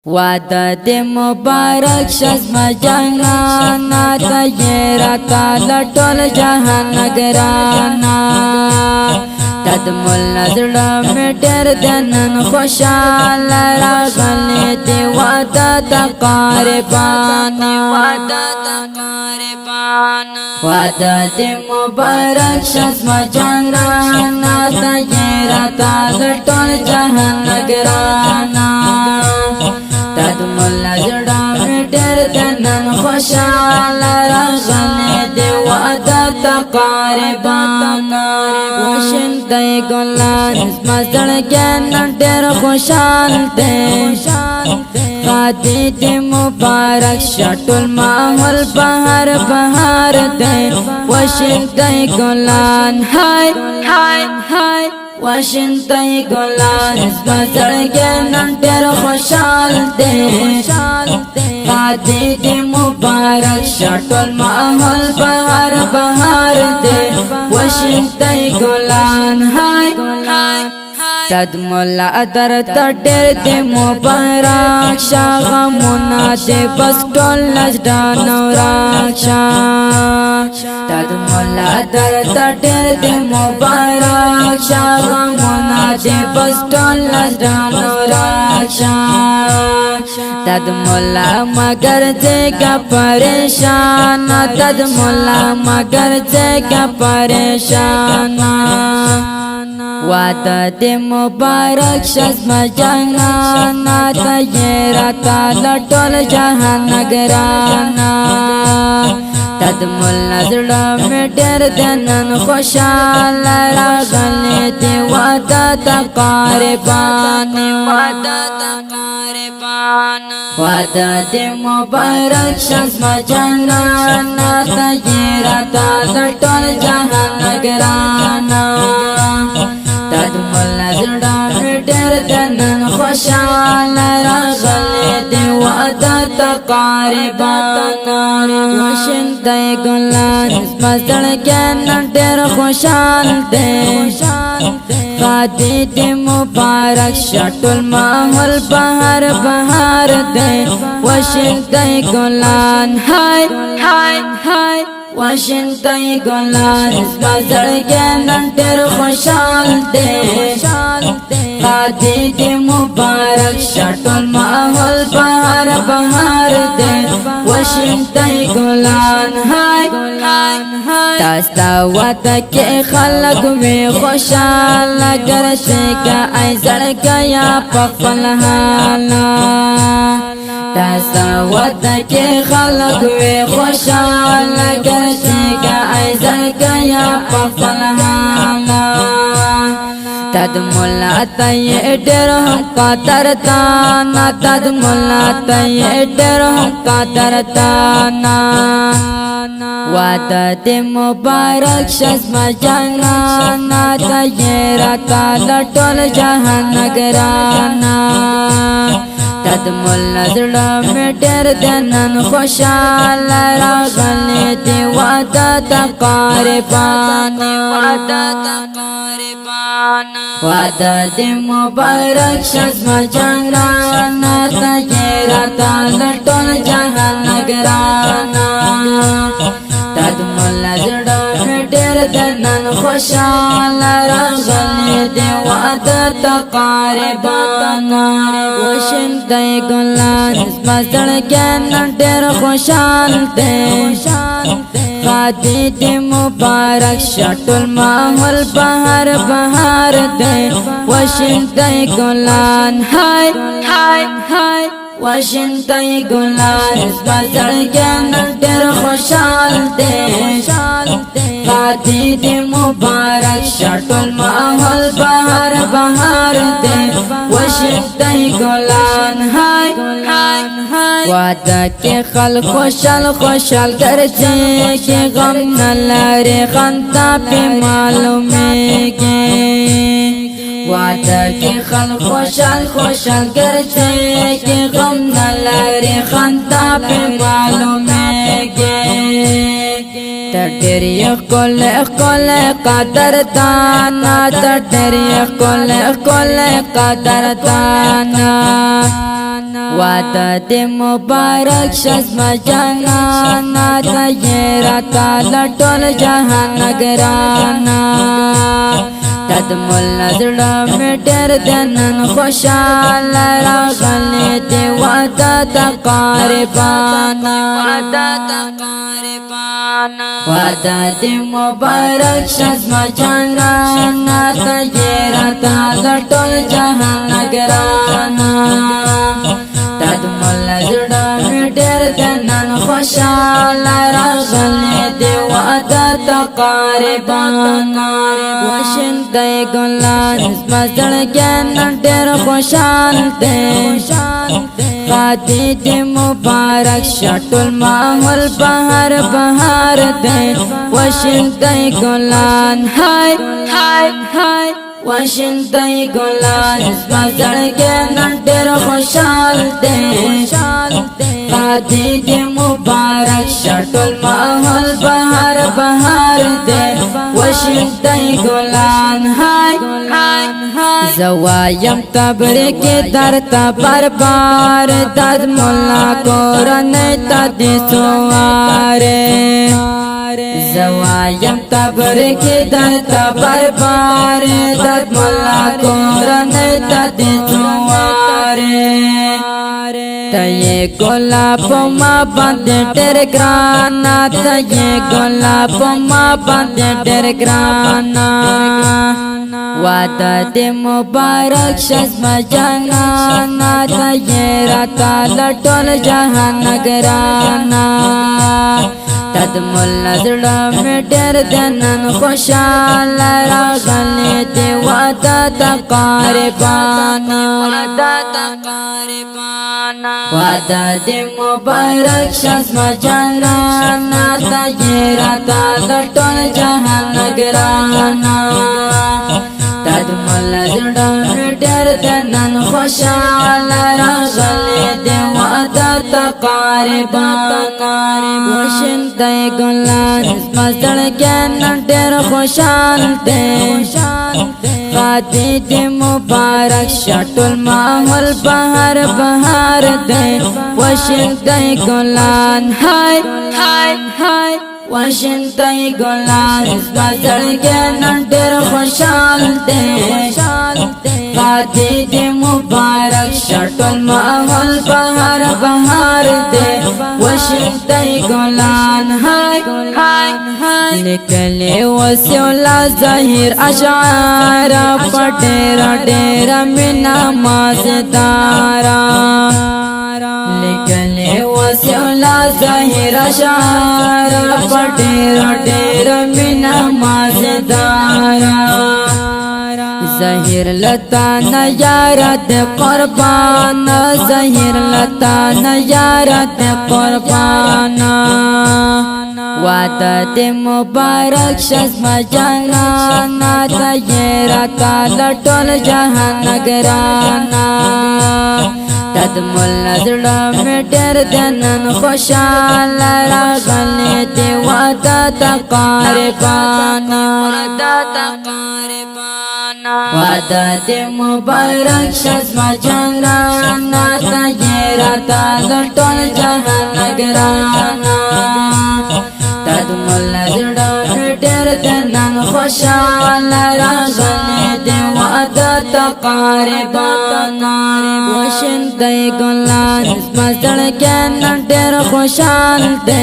وعده دې مبارک شزما جانانا تیرتا لټول جهان نگرانا تد مولا زړه مې ډېر دنن خوشاله راغلې دې وعده د قربان وعده دې مبارک شزما جانانا تیرتا لټول جهان نگرانا تد مولا زړه مې ډېر دنن خوشاله راغلې دې وعده د قربان وشنتې ګلان زما زړګی نن ډېر خوشحال دی خادي دې مبارک شه ټول ماحول بهار بهار دی وشنتې ګلان هاي هاي هاي وشنتې ګلان زما زړګی نن ډېر خوشحال دی خادي دې مبارک شه ټول ماحول بهار بهار دی وشنتې ګلان هاي هاي تد مولا در تډر دې مبارک شه غمونه دې بس ټول لجدانو راکشه تد مولا در تډر دې مبارک شه غمونه دې بس ټول لجدانو راکشه تد مولا مگر دېګه پریشان تد مولا مگر دېګه پریشان وعده دې مبارک شزما جانانا تیرتا لټول جهان نگرانا تد مولا زړه مې ډېر دنن خوشاله راغلې دې وعده د قربان وعده دې مبارک شزما جانانا تیرتا لټول جهان نگرانا تد مولا زړه مې ډېر دنن خوشاله راغلې دې وعده د قربان وشنتې ګلان زما زړګی نن ډېر خوشحال دی خادي دې مبارک شه ټول ماحول بهار بهار دی وشنتې ګلان هاي هاي هاي وشنتې ګلان زما زړګی نن ډېر خوشحال دی خادي دې مبارک شه ټول ماحول بهار بهار دی وشنتې ګلان هاي تاستا وعده کې خلک وي خوشاله ګرځېږه ای زړګیا په خپل حال تاستا وعده کې خلک وي خوشاله ګرځېږه ای زړګیا په خپل حال تد مولا ته ډېر هم قدرتا نا تد مولا ته ډېر هم قدرتا نا وعده دې مبارک شزما جانانا تیرتا لټول جهان نگرانا تد مولا زړه مې ډېر دنن خوشاله راغلې دې وعده د قربان وعده دې مبارک شزما جانانا تیرتا لټول جهان نگرانا تد مولا زړه مې ډېر دنن خوشاله راغلې دې وعده د قربان وشنتې ګلان زما زړګی نن ډېر خوشحال دی خادي دې مبارک شه ټول ماحول بهار بهار دی وشنتې ګلان هاي هاي هاي وشنتې ګلان زما زړګی نن ډېر خوشحال دی خادي دې مبارک شه ټول ماحول بهار بهار دی وشنتې ګلان هاي وعده کې خلک خوشحال خوشحال ګرځېږي غم نه لري خندا پې معلومېږي وعده کې خلک خوشحال خوشحال ګرځېږي غم نه لري خندا پې معلومېږي تدری کل کل قدردانا تدری کل کل قدردانا وعدت مبارک شزم جانانا تیرتا لطول جہان نگرانا تد مولا زڑا میں ڈر دنن خوشحال راغلی دی وعدت قاربانا وعدت مبارک شزم جانانا تیرتا لطول جہان نگرانا تد مولا زڑا میں ڈر دنن خوشحال راغلی دی وعدت قاربانا وشن دے گلان مزڑ گین ڈر خوشحال دے خادی دی مبارک شٹ الماحول بہار بہار دے وشن دے گلان ہائے ہائے ہائے وشن دے گلان مزڑ گین ڈر خوشحال دے خادی دی مبارک شٹ الماحول بہار بہار دے وشن دے گلان ہائے زوایم تبریک در تبر بار داد مولا قرآن تدی سوارے زوایم تبریک در تبر بار داد مولا قرآن تدی سوارے تیے گلاب ما بند ڈر گرانا تیے گلاب ما بند ڈر گرانا وعدت مبارک شزم جانانا تیرتا لطول جہان نگرانا تد مولا زڑا میں ڈر دنن خوشحال راغلی دی وعدت قاربانا وعدت مبارک شزم جانانا تیرتا لطول جہان نگرانا تد مولا زڑا میں ڈر دنن خوشحال راغلی دی وعدت قاربانا وشن دے گلان مزڑ گین ڈر خوشحال دے خادی دی مبارک شٹ الماحول بہار بہار دے وشن دے گلان ہائے ہائے ہائے وشن دے گلان مزڑ گین ڈر خوشحال دے خادی دی مبارک شٹ الماحول بہار بہار دے وشن دے گلان ہائے نکلے وسیولا ظاہر اشعار پٹیرا ڈیرا میں نماز دارا نکلے وسیولا ظاہر اشعار پٹیرا ڈیرا میں نماز دارا ظاہر لطان یارت قربان ظاہر لطان یارت قربان وعدت مبارک شزم جانانا تیرتا لطول جہان نگرانا تد مولا زڑا میں ڈر دنن خوشحال راغلی دی وعدت قاربانا وعدت مبارک شزم جانانا تیرتا لطول جہان نگرانا تد مولا زڑا میں ڈر دنن خوشحال راغلی دی وعدت قاربانا وشن دے گلان مزڑ گین ڈر خوشحال دے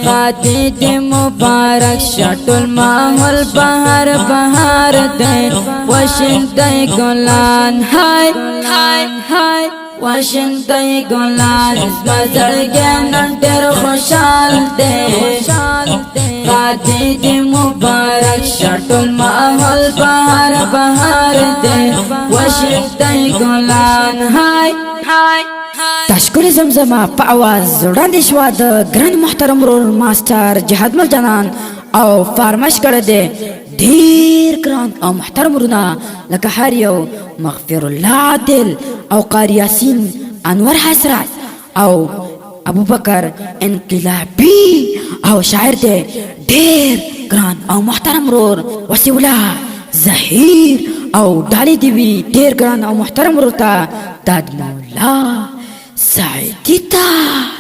خادی دی مبارک شٹ الماحول بہار بہار دے وشن دے گلان ہائے ہائے ہائے وشن دے گلان مزڑ گین ڈر خوشحال دے خادی دی مبارک شٹ الماحول بہار بہار دے وشن دے گلان ہائے ہائے تشکر زمزمه په आवाज وړاندې شوه د ګران محترم رول ماستر جهاد مل جنان او فرمایش کړی دی ډیر ګران او محترم ورونه لکه هر یو مغفر الله عادل او قاری یاسین انور حسرت او ابو بکر انقلابی او شاعر دی ډیر ګران او محترم ورور وسیع الله زهیر او ډالۍ دی وی ډیر ګران او محترم ورور ته داد مولا سعیدی ته